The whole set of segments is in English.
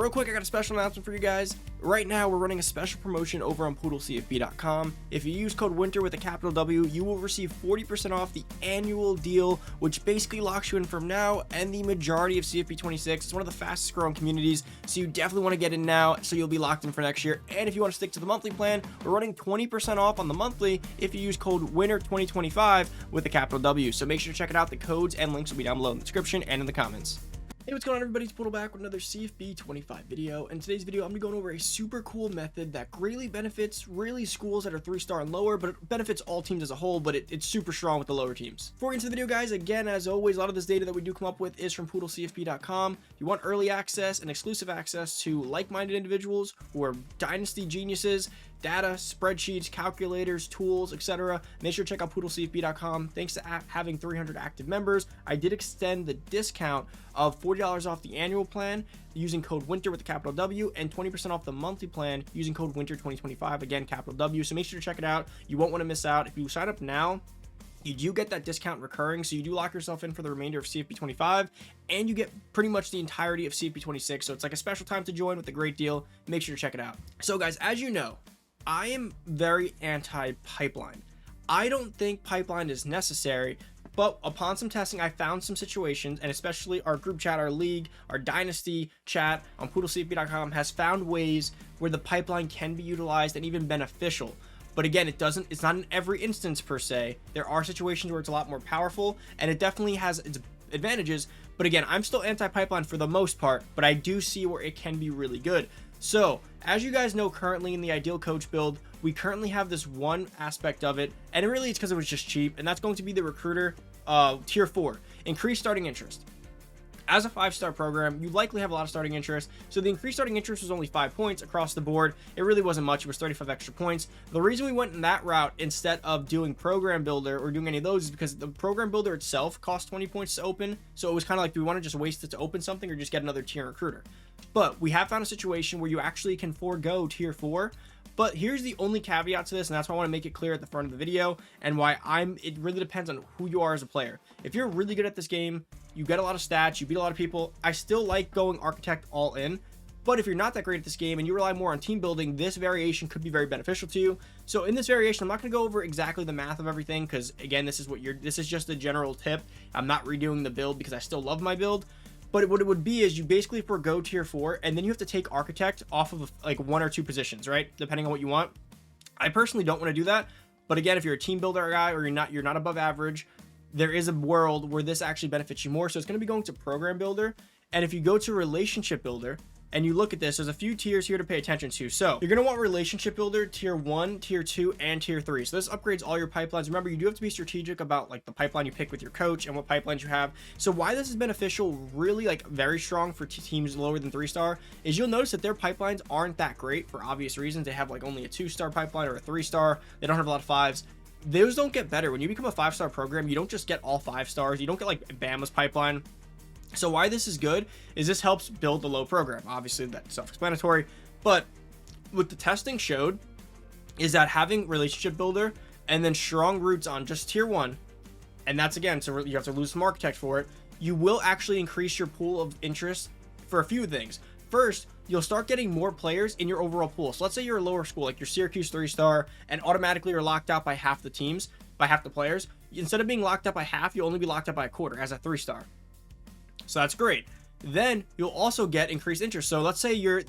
real quick, I got a special announcement for you guys. Right now, we're running a special promotion over on PoodleCFB.com. If you use code WINTER with a capital W, you will receive 40% off the annual deal, which basically locks you in from now and the majority of CFB26. It's one of the fastest growing communities, so you definitely want to get in now so you'll be locked in for next year. And if you want to stick to the monthly plan, we're running 20% off on the monthly if you use code WINTER2025 with a capital W. So make sure to check it out. The codes and links will be down below in the description and in the comments. Hey, what's going on, everybody? It's Poodle back with another CFB 25 video. In today's video, I'm going to be going over a super cool method that greatly benefits schools that are 3-star and lower, but it benefits all teams as a whole, but it's super strong with the lower teams. Before we get into the video, guys, again, as always, a lot of this data that we do come up with is from PoodleCFB.com. If you want early access and exclusive access to like-minded individuals who are Dynasty geniuses, data, spreadsheets, calculators, tools, etc., make sure to check out PoodleCFB.com. Thanks to having 300 active members, I did extend the discount of $40 off the annual plan using code WINTER with a capital W and 20% off the monthly plan using code WINTER2025, again, capital W. So make sure to check it out. You won't want to miss out. If you sign up now, you do get that discount recurring, so you do lock yourself in for the remainder of CFB25, and you get pretty much the entirety of CFB26, so it's like a special time to join with a great deal. Make sure to check it out. So guys, as you know, I am very anti-pipeline. I don't think pipeline is necessary, but upon some testing, I found some situations, and especially our group chat, our league, our Dynasty chat on PoodleCFB.com has found ways where the pipeline can be utilized and even beneficial. But again, it's not in every instance per se. There are situations where it's a lot more powerful, and it definitely has its advantages. But again, I'm still anti-pipeline for the most part, but I do see where it can be really good. So, as you guys know, currently in the ideal coach build, we currently have this one aspect of it, and really it's because it was just cheap, and that's going to be the recruiter tier 4, increased starting interest. As a 5-star program, you likely have a lot of starting interest, so the increased starting interest was only 5 points across the board. It really wasn't much. It was 35 extra points. The reason we went in that route instead of doing program builder or doing any of those is because the program builder itself cost 20 points to open, so it was kind of like, do we want to just waste it to open something or just get another tier recruiter? But we have found a situation where you actually can forego tier 4. But here's the only caveat to this, and that's why I want to make it clear at the front of the video, and why it really depends on who you are as a player. If you're really good at this game, you get a lot of stats, you beat a lot of people, I still like going architect all in. But if you're not that great at this game and you rely more on team building, this variation could be very beneficial to you. So in this variation, I'm not going to go over exactly the math of everything, because again, this is just a general tip. I'm not redoing the build because I still love my build. But what it would be is you basically forgo tier 4, and then you have to take architect off of like 1 or 2 positions, right? Depending on what you want. I personally don't want to do that. But again, if you're a team builder guy or you're not above average, there is a world where this actually benefits you more. So it's going to be going to program builder. And if you go to relationship builder and you look at this, there's a few tiers here to pay attention to. So you're going to want relationship builder tier 1, tier 2, and tier 3. So this upgrades all your pipelines. Remember, you do have to be strategic about like the pipeline you pick with your coach and what pipelines you have. So why this is beneficial, really like very strong for teams lower than 3-star, is you'll notice that their pipelines aren't that great for obvious reasons. They have like only a 2-star pipeline or a 3-star. They don't have a lot of 5s. Those don't get better. When you become a 5-star program, you don't just get all 5 stars. You don't get like Bama's pipeline. So why this is good is this helps build the low program. Obviously, that's self-explanatory. But what the testing showed is that having relationship builder and then strong roots on just tier 1, and that's again, so you have to lose some architect for it, you will actually increase your pool of interest for a few things. First, you'll start getting more players in your overall pool. So let's say you're a lower school, like your Syracuse 3-star, and automatically you're locked out by half the teams, by half the players. Instead of being locked out by half, you'll only be locked out by a quarter as a 3-star. So that's great. Then you'll also get increased interest. So let's say you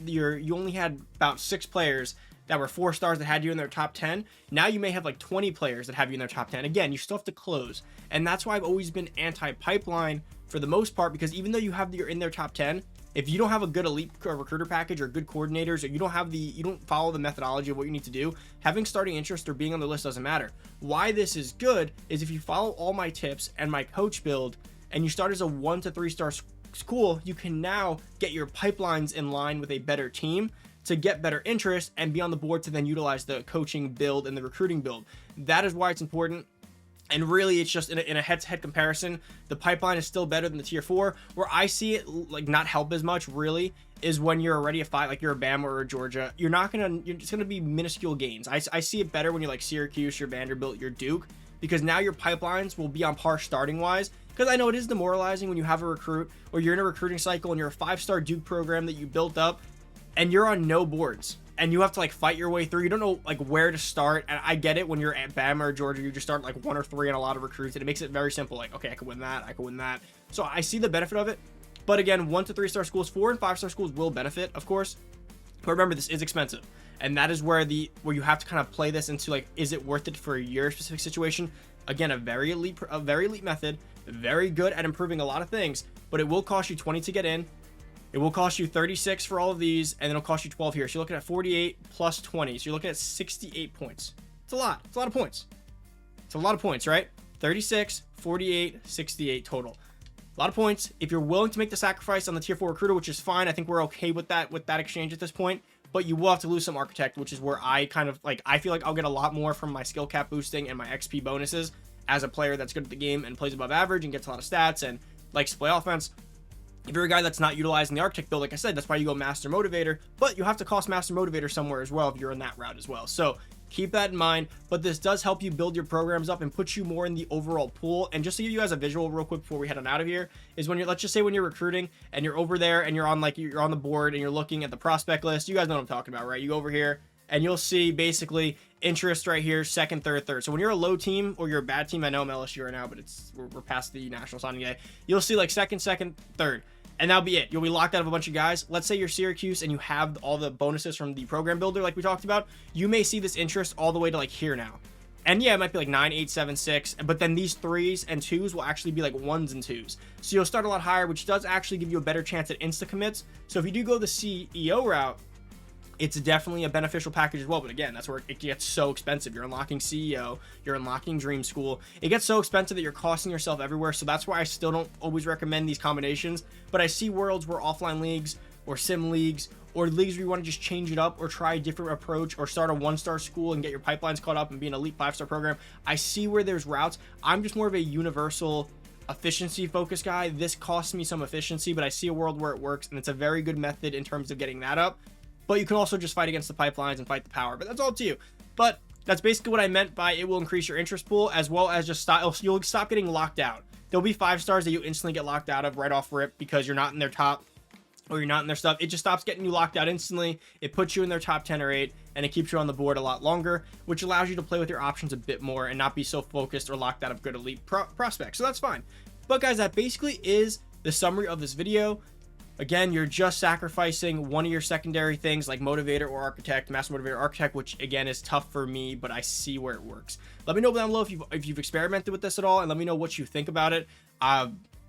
only had about 6 players that were 4 stars that had you in their top 10. Now you may have like 20 players that have you in their top 10. Again, you still have to close. And that's why I've always been anti-pipeline for the most part, because even though you're in their top 10, if you don't have a good elite recruiter package or good coordinators, or you don't follow the methodology of what you need to do, having starting interest or being on the list doesn't matter. Why this is good is if you follow all my tips and my coach build, and you start as a 1 to 3-star school, you can now get your pipelines in line with a better team to get better interest and be on the board to then utilize the coaching build and the recruiting build. That is why it's important. And really, it's just in a head-to-head comparison, the pipeline is still better than the tier 4. Where I see it like not help as much really is when you're already a 5, like you're a Bama or a Georgia. You're just gonna be minuscule gains. I see it better when you're like Syracuse, your Vanderbilt, your Duke, because now your pipelines will be on par starting wise, because I know it is demoralizing when you have a recruit or you're in a recruiting cycle and you're a 5-star Duke program that you built up and you're on no boards and you have to like fight your way through. You don't know like where to start. And I get it, when you're at Bama or Georgia, you just start like 1 or 3 on a lot of recruits, and it makes it very simple. Like, okay, I could win that, I could win that. So I see the benefit of it. But again, 1 to 3-star schools, 4 and 5-star schools will benefit, of course. But remember, this is expensive. And that is where you have to kind of play this into like, is it worth it for your specific situation? Again, a very elite method, very good at improving a lot of things, but it will cost you 20 to get in. It will cost you 36 for all of these, and it'll cost you 12 here. So you're looking at 48 plus 20. So you're looking at 68 points. It's a lot. It's a lot of points. It's a lot of points, right? 36, 48, 68 total. A lot of points. If you're willing to make the sacrifice on the tier 4 recruiter, which is fine, I think we're okay with that exchange at this point. But you will have to lose some architect, which is where I kind of like, I feel like I'll get a lot more from my skill cap boosting and my XP bonuses as a player that's good at the game and plays above average and gets a lot of stats and likes to play offense. If you're a guy that's not utilizing the architect build, like I said, that's why you go master motivator, but you have to cost master motivator somewhere as well if you're in that route as well. So keep that in mind, but this does help you build your programs up and put you more in the overall pool. And just to give you guys a visual real quick before we head on out of here, is when you're, let's just say when you're recruiting and you're over there and you're on the board and you're looking at the prospect list, you guys know what I'm talking about, right? You go over here and you'll see basically interest right here, second, third. So when you're a low team or you're a bad team, I know I'm LSU right now, but we're past the national signing day, you'll see like second, third. And that'll be it. You'll be locked out of a bunch of guys. Let's say you're Syracuse and you have all the bonuses from the program builder like we talked about. You may see this interest all the way to like here now. And yeah, it might be like 9, 8, 7, 6. But then these 3s and 2s will actually be like 1s and 2s. So you'll start a lot higher, which does actually give you a better chance at insta commits. So if you do go the CEO route, it's definitely a beneficial package as well. But again, that's where it gets so expensive. You're unlocking CEO, you're unlocking Dream School. It gets so expensive that you're costing yourself everywhere. So that's why I still don't always recommend these combinations. But I see worlds where offline leagues or sim leagues or leagues where you want to just change it up or try a different approach or start a 1-star school and get your pipelines caught up and be an elite 5-star program. I see where there's routes. I'm just more of a universal efficiency focused guy. This costs me some efficiency, but I see a world where it works, and it's a very good method in terms of getting that up. But you can also just fight against the pipelines and fight the power, but that's all up to you. But that's basically what I meant by it will increase your interest pool, as well as just you'll stop getting locked out. There'll be 5-stars that you instantly get locked out of right off rip because you're not in their top or you're not in their stuff. It just stops getting you locked out instantly. It puts you in their top 10 or 8, and it keeps you on the board a lot longer, which allows you to play with your options a bit more and not be so focused or locked out of good elite prospects. So that's fine. But guys, that basically is the summary of this video. Again, you're just sacrificing one of your secondary things like motivator or architect, master motivator, architect, which again is tough for me, but I see where it works. Let me know down below if you've experimented with this at all, and let me know what you think about it.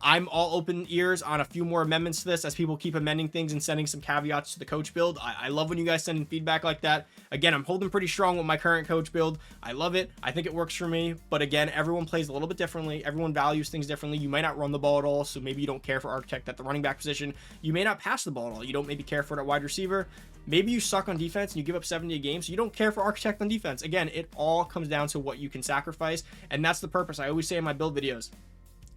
I'm all open ears on a few more amendments to this as people keep amending things and sending some caveats to the coach build. I love when you guys send in feedback like that. Again, I'm holding pretty strong with my current coach build. I love it. I think it works for me. But again, everyone plays a little bit differently. Everyone values things differently. You might not run the ball at all, so maybe you don't care for architect at the running back position. You may not pass the ball at all. You don't maybe care for it at wide receiver. Maybe you suck on defense and you give up 70 a game, so you don't care for architect on defense. Again, it all comes down to what you can sacrifice, and that's the purpose. I always say in my build videos,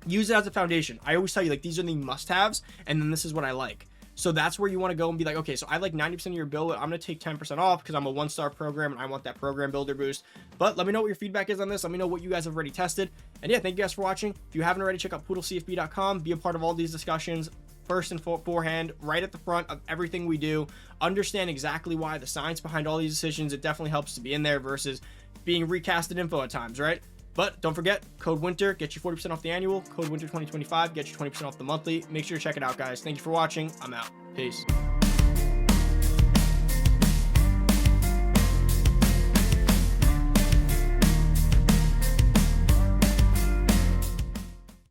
use it as a foundation. I always tell you, like, these are the must-haves, and then this is what I like. So that's where you want to go and be like, okay, so I like 90% of your build. I'm going to take 10% off because I'm a 1-star program and I want that program builder boost. But let me know what your feedback is on this. Let me know what you guys have already tested. And yeah, thank you guys for watching. If you haven't already, check out poodlecfb.com. Be a part of all these discussions first and forehand, right at the front of everything we do. Understand exactly why, the science behind all these decisions. It definitely helps to be in there versus being recasted info at times, right? But don't forget, code WINTER gets you 40% off the annual. Code WINTER 2025 gets you 20% off the monthly. Make sure to check it out, guys. Thank you for watching. I'm out. Peace.